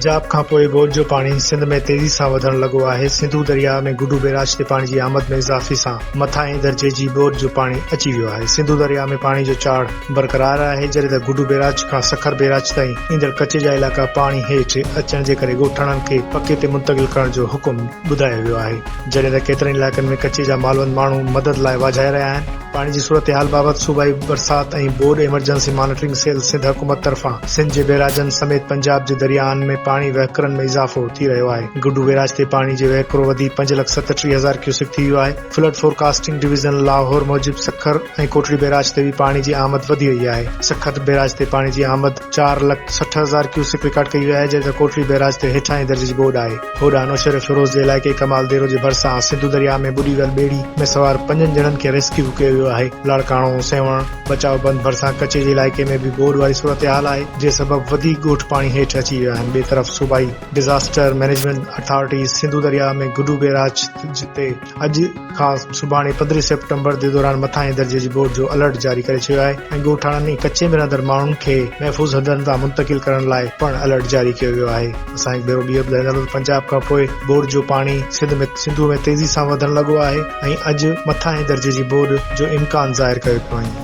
पंजाब खां पोइ बोड जो पाणी सिंध में तेज़ी सां वधण लॻो आहे। सिंधू दरिया में गुडू बैराज ते पाणी जी आमद में इज़ाफ़े सां मथाहें दर्जे जी बोड जो पाणी अची वियो आहे। सिंधू दरिया में पाणी जो चाढ़ बरक़रार आहे, जॾहिं त गुडू बैराज खां सखर बैराज ताईं ईंदड़ कचे जा इलाइक़ा पाणी हेठि अचण जे करे ॻोठाणनि खे पके ते मुंतक़िल करण जो हुकुम ॿुधायो वियो आहे, जॾहिं त केतिरनि इलाइक़नि में कचे जा मालवंद माण्हू मदद लाइ वाझाए रहिया आहिनि। पाणी जी सूरत हाल बाबति सूबाई बरसात ऐं board emergency monitoring cell Sindh हुकूमत तरफ़ां सिंध जे बैराजनि समेत पंजाब जे दरियाहनि में पाणी वहिकरनि में इज़ाफ़ो थी रहियो आहे। गुडू बैराज ते पाणी जो वहिकरो वधी 5,37,000 क्यूसेक थी वियो आहे। फ्लड फोरकास्टिंग डिवीज़न लाहौर मूजिब सखर ऐं कोटड़ी बैराज ते बि पाणी जी आमद वधी वई आहे। सखर बैराज ते पाणी जी आमद 4,60,000 क्यूसेक रिकॉर्ड कई वई आहे, जॾहिं त कोटड़ी बैराज ते हेठाहीं दर्जे जी बोड आहे। होॾां नौशहर फिरोज जे इलाइक़े कमाल देरो जे भरिसां सिंधू दरिया में बुॾी वियल ॿेड़ी में सवार 5 ॼणनि खे रेस्क्यू कयो वियो आहे। लाड़काणो सेवण बचाव बंद भरिसां कचे जे इलाइक़े में बि बोड वारी सूरत हाल आहे, जे सबबि वधीक ॻोठ पाणी हेठि अची विया आहिनि। ॿिए तरफ़ सूबाई डिज़ास्टर मैनेजमेंट अथॉरिटी सिंधू दरिया में गुडू बैराज ते अॼु खां सुभाणे 15 सेप्टेम्बर जे दौरान मथाहें दर्जे जी बोड जो अलर्ट जारी करे छॾियो आहे ऐं ॻोठाणनि ऐं कचे में रहंदड़ माण्हुनि खे महफ़ूज़ हंधनि तां मुंतक़िल करण लाइ पिणु अलर्ट जारी कयो वियो आहे। असांजे भेरो ॿियो ॿुधाईंदो पंजाब खां पोइ बोड जो पाणी सिंधु में तेज़ी सां वधण लॻो आहे ऐं अॼु मथाहें दर्जे जी बोड जो इम्कान ज़ाहिर कयो पियो आहे।